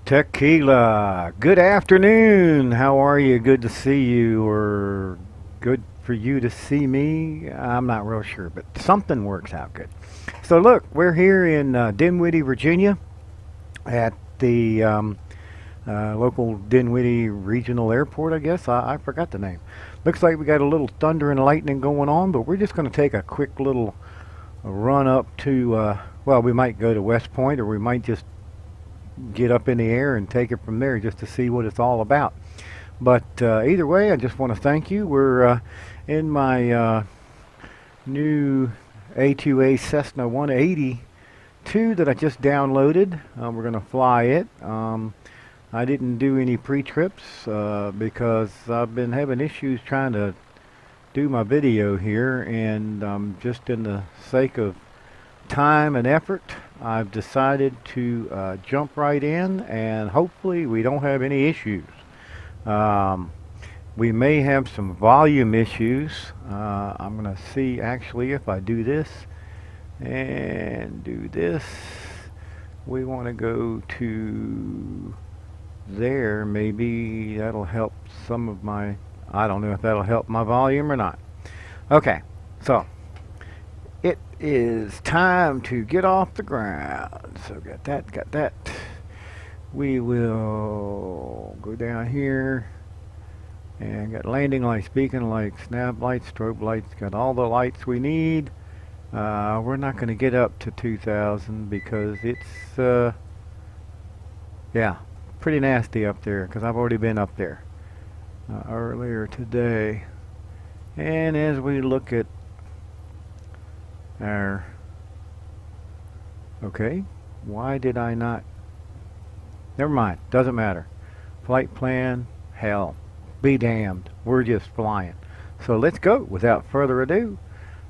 Tequila. Good afternoon. How are you? Good to see you, or good for you to see me. I'm not real sure, but something works out good. So look, we're here in Dinwiddie, Virginia, at the local Dinwiddie Regional Airport. I guess I forgot the name. Looks like we got a little thunder and lightning going on, but we're just going to take a quick little run up to. Well, we might go to West Point, or we might just get up in the air and take it from there just to see what it's all about. But either way, I just want to thank you. We're in my new A2A Cessna 182 that I just downloaded. We're going to fly it. I didn't do any pre-trips because I've been having issues trying to do my video here, and just in the sake of time and effort, I've decided to jump right in, and hopefully we don't have any issues. We may have some volume issues. I'm going to see actually if I do this and do this. We want to go to there. Maybe that'll help some of my, I don't know if that'll help my volume or not. Okay, so it is time to get off the ground. So got that. We will go down here and got landing lights, beacon lights, nav lights, strobe lights, got all the lights we need. We're not going to get up to 2,000 because it's yeah, pretty nasty up there, because I've already been up there earlier today. And as we look at our, okay, why did I not, never mind, doesn't matter. Flight plan, hell, be damned, we're just flying. So let's go. Without further ado,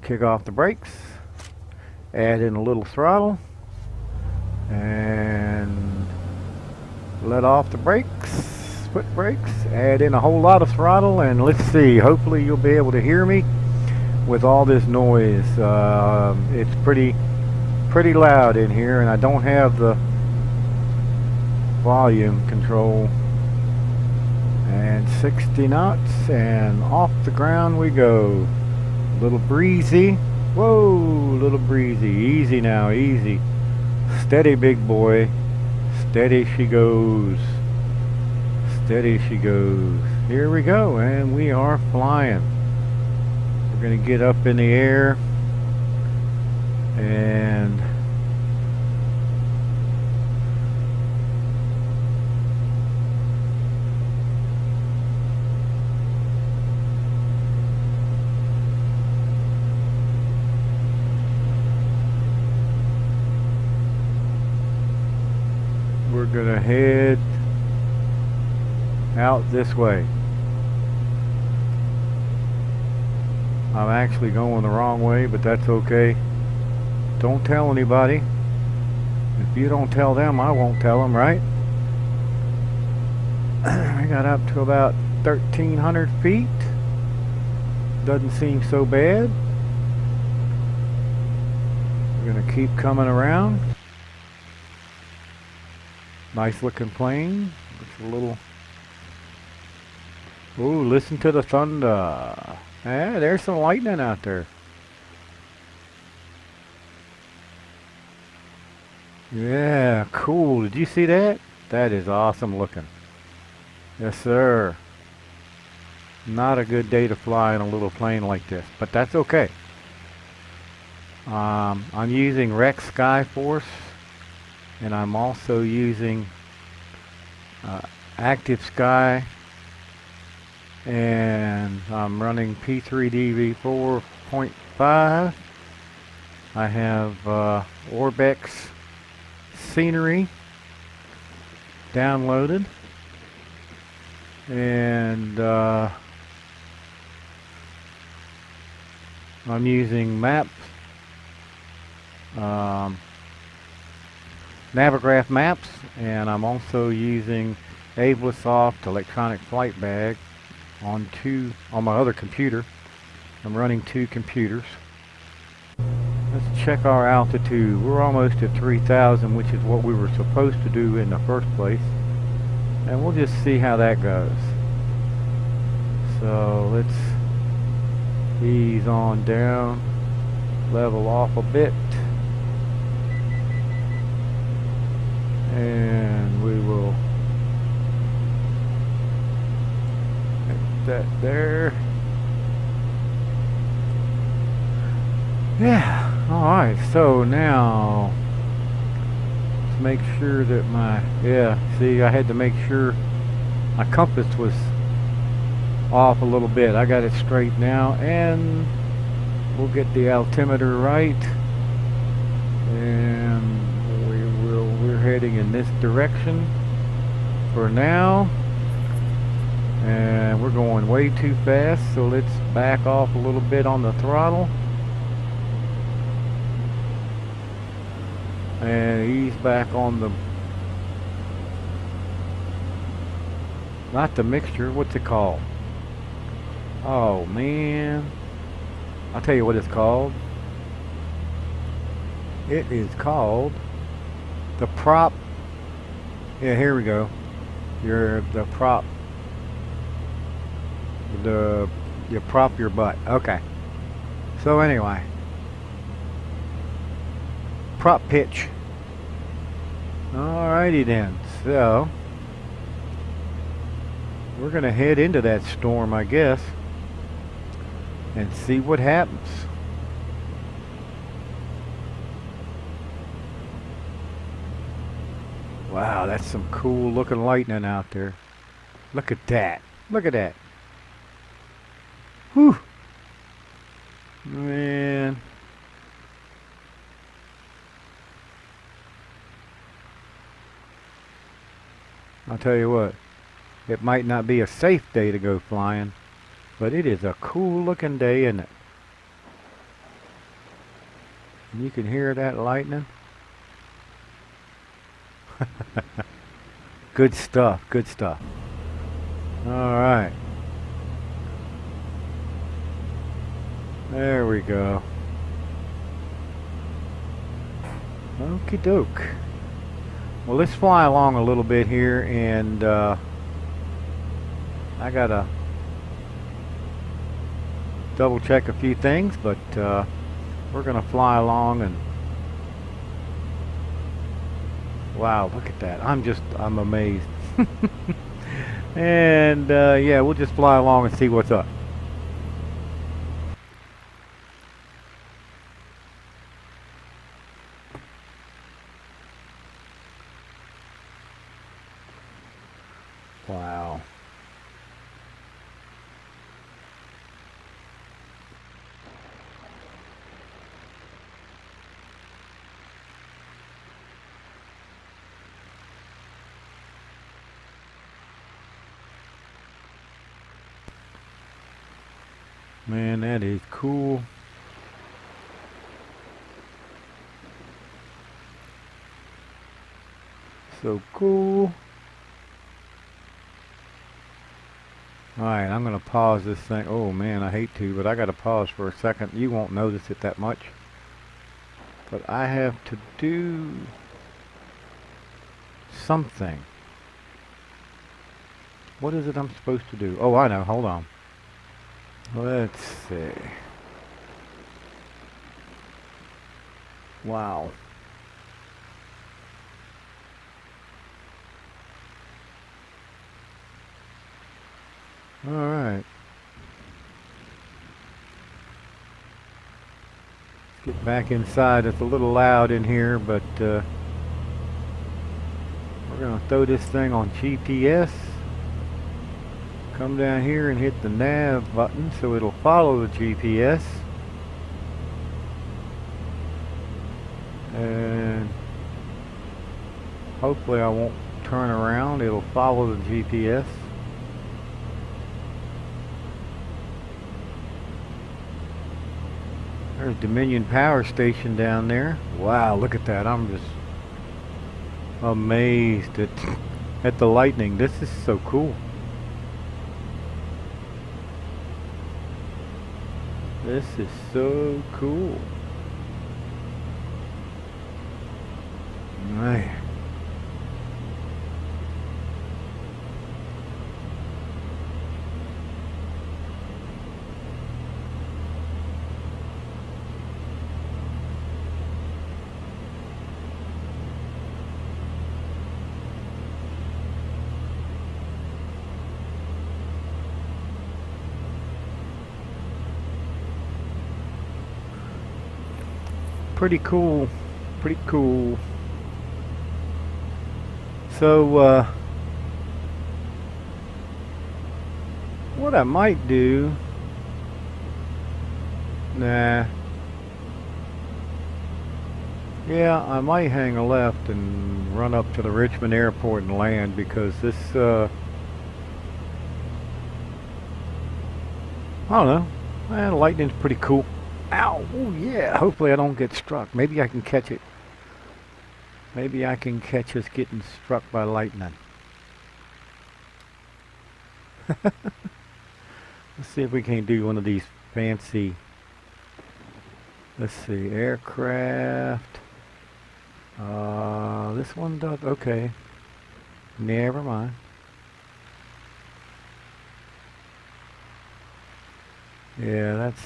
kick off the brakes, add in a little throttle, and let off the brakes, foot brakes, add in a whole lot of throttle, and let's see, hopefully you'll be able to hear me with all this noise. It's pretty loud in here, and I don't have the volume control. And 60 knots, and off the ground we go. A little breezy. Whoa, little breezy. Easy now, easy. Steady, big boy. Steady she goes. Steady she goes. Here we go, and we are flying. We're going to get up in the air, and we're going to head out this way. I'm actually going the wrong way, but that's okay. Don't tell anybody. If you don't tell them, I won't tell them, right? I got up to about 1,300 feet. Doesn't seem so bad. We're going to keep coming around. Nice looking plane. Just a little. Ooh, listen to the thunder. Yeah, there's some lightning out there. Yeah, cool. Did you see that? That is awesome looking. Yes, sir. Not a good day to fly in a little plane like this, but that's okay. I'm using KRIC Skyforce, and I'm also using Active Sky, and I'm running P3DV 4.5. I have Orbex scenery downloaded, and I'm using maps, Navigraph maps, and I'm also using Avlasoft electronic flight bag on my other computer. I'm running two computers. Let's check our altitude. We're almost at 3,000, which is what we were supposed to do in the first place. and we'll just see how that goes. So let's ease on down, level off a bit, and we will get that there. Yeah, alright, so now let's make sure that see, I had to make sure my compass was off a little bit. I got it straight now, and we'll get the altimeter right, and we're heading in this direction for now, and we're going way too fast, so let's back off a little bit on the throttle and ease back on the, not the mixture, what's it called? Oh man, I'll tell you what it's called. It is called the prop. Yeah, here we go. The prop. You prop your butt. Okay. So anyway, prop pitch. Alrighty then. So we're gonna head into that storm, I guess, and see what happens. Wow, that's some cool looking lightning out there. Look at that. Look at that. Whew. Man. I'll tell you what, it might not be a safe day to go flying, but it is a cool looking day, isn't it? And you can hear that lightning. Good stuff, good stuff. Alright. There we go. Okie doke. Well, let's fly along a little bit here, and I gotta double check a few things, but we're gonna fly along, and wow, look at that. I'm amazed. And yeah, we'll just fly along and see what's up. Wow. Man, that is cool. So cool. Alright, I'm going to pause this thing. Oh man, I hate to, but I got to pause for a second. You won't notice it that much, but I have to do something. What is it I'm supposed to do? Oh, I know. Hold on. Let's see. Wow. All right. Get back inside. It's a little loud in here, but we're going to throw this thing on GPS. Come down here and hit the nav button so it'll follow the GPS. And hopefully I won't turn around. It'll follow the GPS. There's Dominion Power Station down there. Wow, look at that. I'm just amazed at the lightning. This is so cool. This is so cool. Man. pretty cool. Pretty cool. So, what I might do... Nah. Yeah, I might hang a left and run up to the Richmond airport and land, because this, I don't know. Lightning's pretty cool. Ow! Oh yeah! Hopefully I don't get struck. Maybe I can catch it. Maybe I can catch us getting struck by lightning. Let's see if we can do one of these fancy... Let's see, aircraft. This one does, okay. Never mind. Yeah, that's...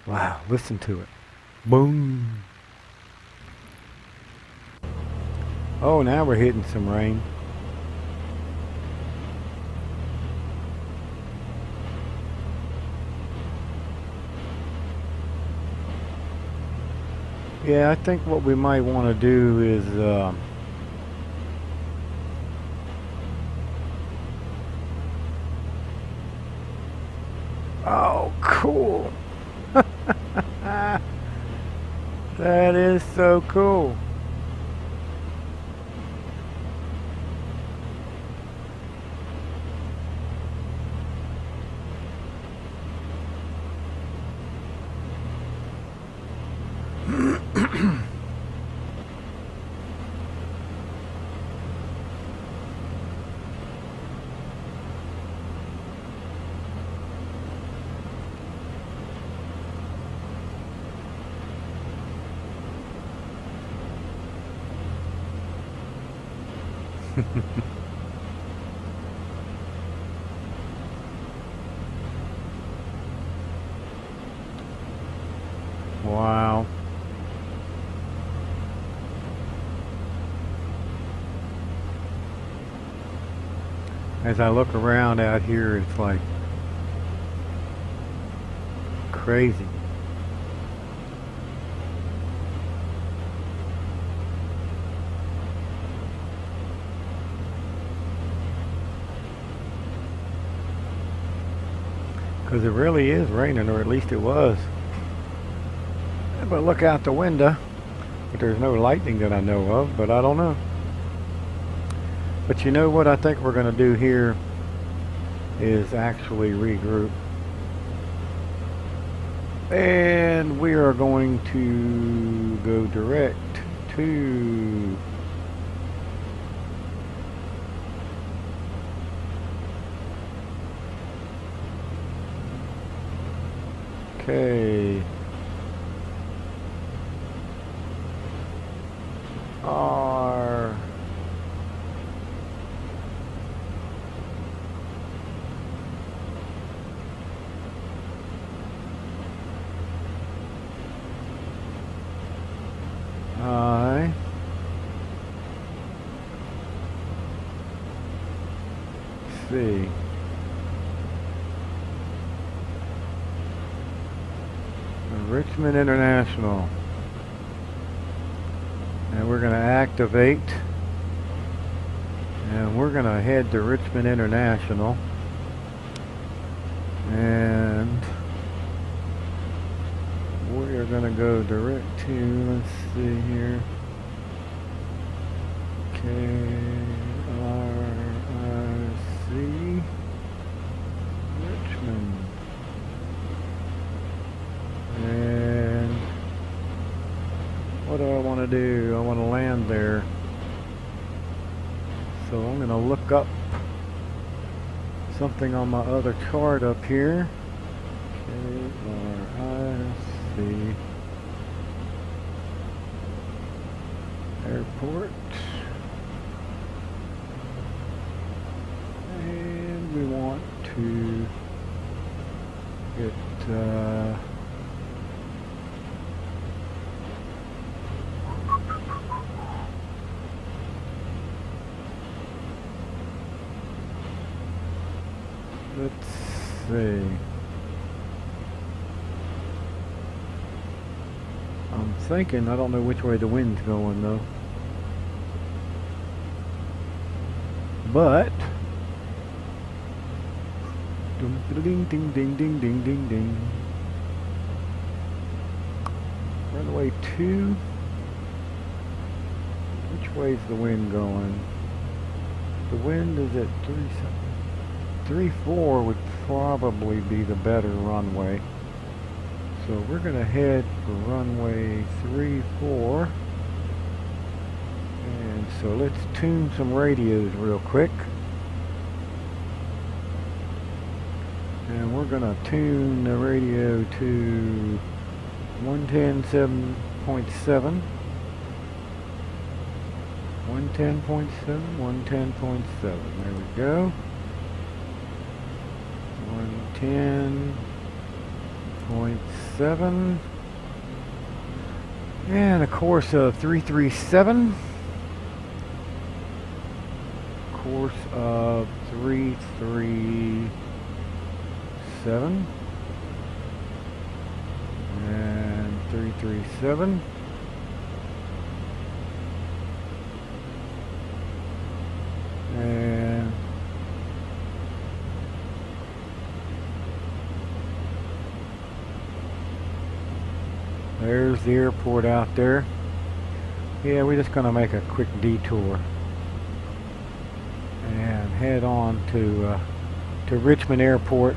Wow, listen to it. Boom. Oh, now we're hitting some rain. Yeah, I think what we might want to do is oh, cool. That is so cool. Wow. As I look around out here, it's like crazy. Because it really is raining, or at least it was. But look out the window. But there's no lightning that I know of, but I don't know. But you know what I think we're going to do here is actually regroup. And we are going to go direct to KRIC. See. Richmond International. And we're going to activate. And we're going to head to Richmond International. And we are going to go direct to, let's see here, KRIC, Richmond. And what do I want to do? I want to land there. So I'm going to look up something on my other chart up here. KRIC Airport. And we want to get Let's see. I'm thinking, I don't know which way the wind's going though. But ding ding ding ding ding ding ding. Runway 2. Which way's the wind going? The wind is at 3-4 would probably be the better runway. So we're going to head for runway 34. And so let's tune some radios real quick. And we're going to tune the radio to 110.7. 110.7, 110.7. There we go. 110.7. And a course of 337. Course of 337. And 337. And there's the airport out there. Yeah, we're just going to make a quick detour and head on to Richmond Airport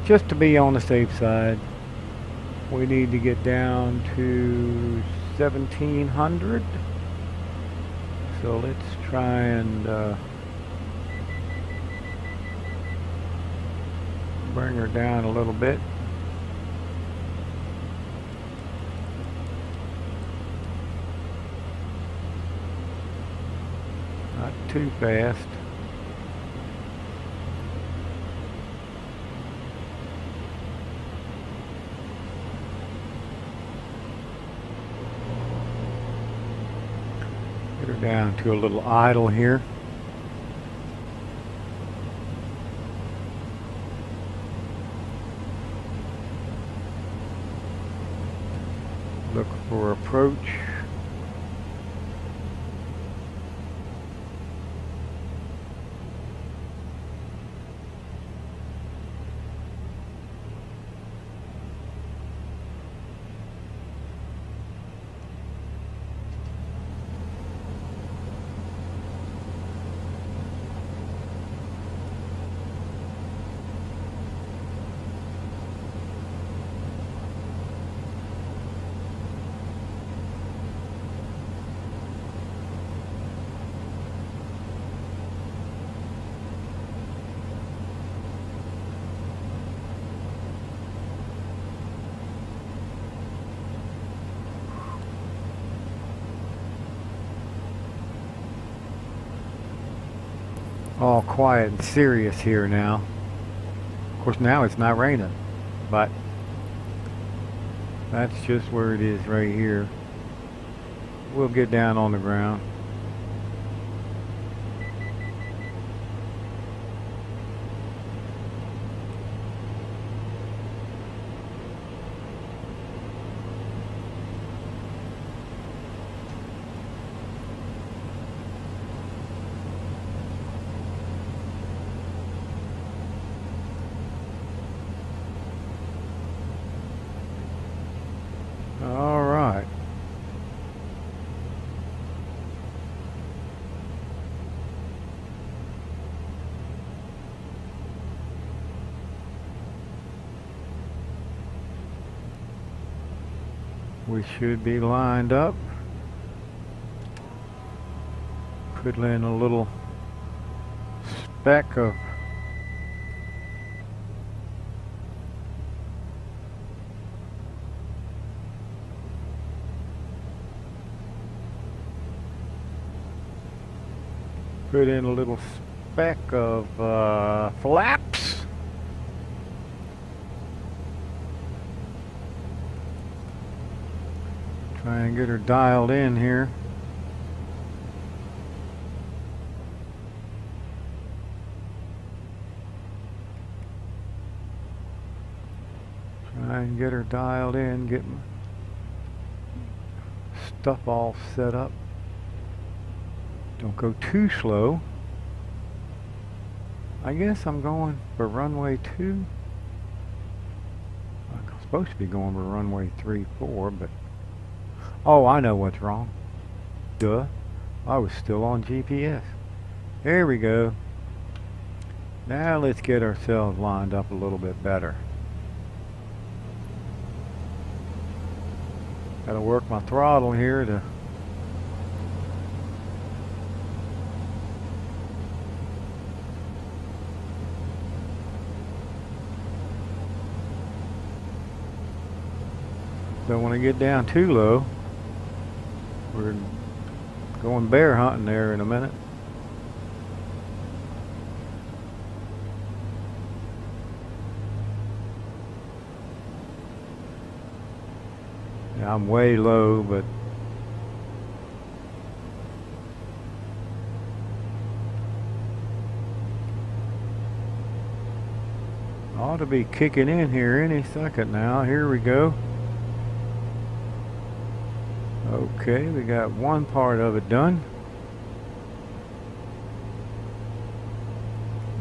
just to be on the safe side. We need to get down to 1700. So let's try and bring her down a little bit. Not too fast. Get her down to a little idle here. Look for approach. All quiet and serious here now. Of course, now it's not raining, but that's just where it is right here. We'll get down on the ground. All right. We should be lined up. Could land a little speck of put in a little speck of flaps. Try and get her dialed in here. Try and get her dialed in, get my stuff all set up. Don't go too slow. I guess I'm going for runway 2. I'm supposed to be going for runway 3-4, but... Oh, I know what's wrong. Duh. I was still on GPS. There we go. Now let's get ourselves lined up a little bit better. Gotta work my throttle here to... Don't want to get down too low. We're going bear hunting there in a minute. Yeah, I'm way low, but ought to be kicking in here any second now. Here we go. Okay, we got one part of it done.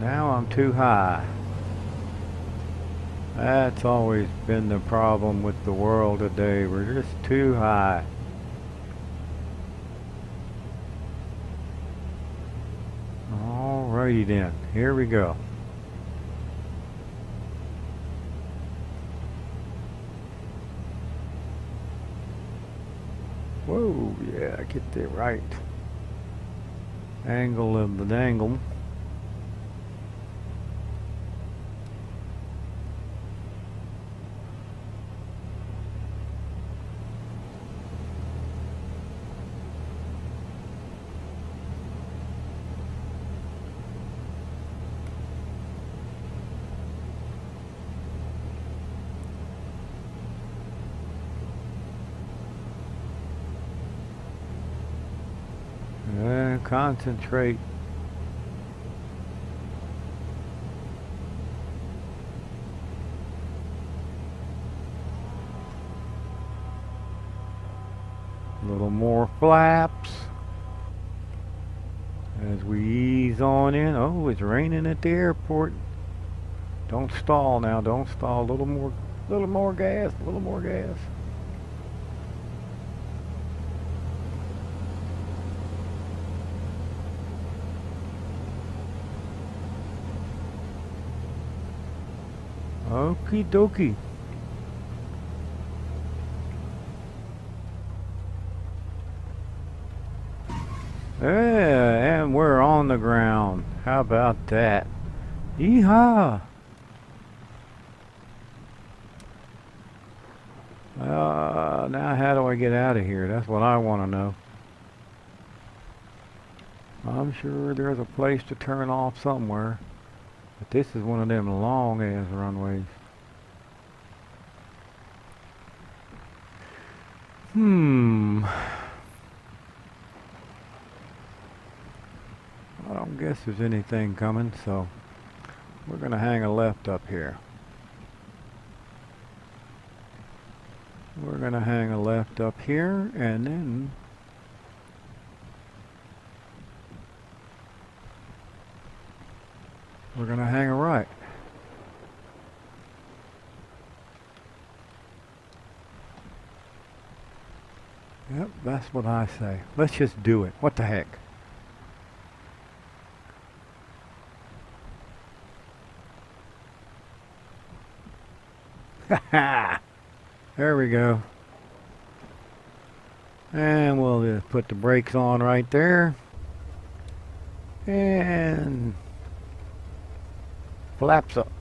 Now I'm too high. That's always been the problem with the world today. We're just too high. Alrighty then, here we go. Whoa, yeah, get the right angle of the dangle. Concentrate. A little more flaps as we ease on in. Oh, it's raining at the airport. Don't stall now, don't stall. A little more gas, a little more gas. Okie dokie. Yeah, and we're on the ground. How about that? Yeehaw! Now how do I get out of here? That's what I want to know. I'm sure there's a place to turn off somewhere. But this is one of them long ass runways. I don't guess there's anything coming, so we're gonna hang a left up here. We're gonna hang a left up here, and then we're gonna hang a right. Yep, that's what I say. Let's just do it. What the heck? Ha! There we go. And we'll just put the brakes on right there. And flaps up.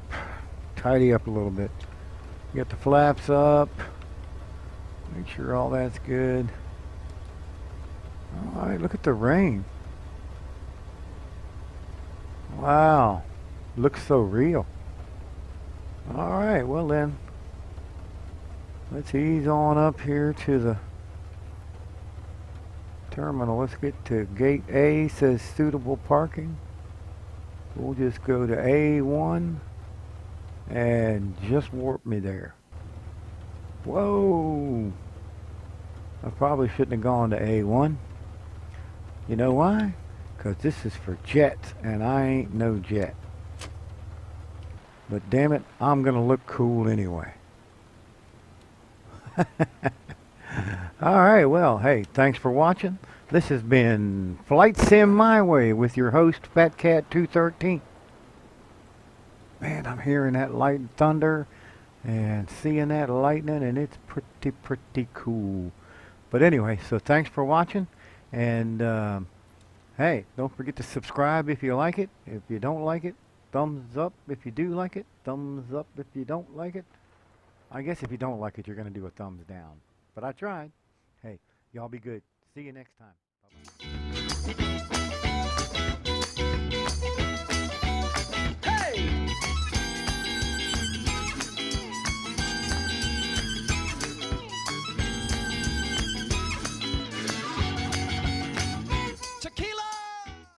Tidy up a little bit. Get the flaps up. Make sure all that's good. Alright, look at the rain. Wow. Looks so real. Alright, well then. Let's ease on up here to the terminal. Let's get to gate A. Says suitable parking. We'll just go to A1 and just warp me there. Whoa! I probably shouldn't have gone to A1. You know why? Because this is for jets, and I ain't no jet. But damn it, I'm going to look cool anyway. Alright, well, hey, thanks for watching. This has been Flight Sim My Way with your host, Fat Cat 213. Man, I'm hearing that light thunder and seeing that lightning, and it's pretty cool. But anyway, so thanks for watching, and hey, don't forget to subscribe if you like it. If you don't like it, thumbs up if you do like it. Thumbs up if you don't like it. I guess if you don't like it, you're going to do a thumbs down. But I tried. Hey, y'all be good. See you next time. Bye-bye.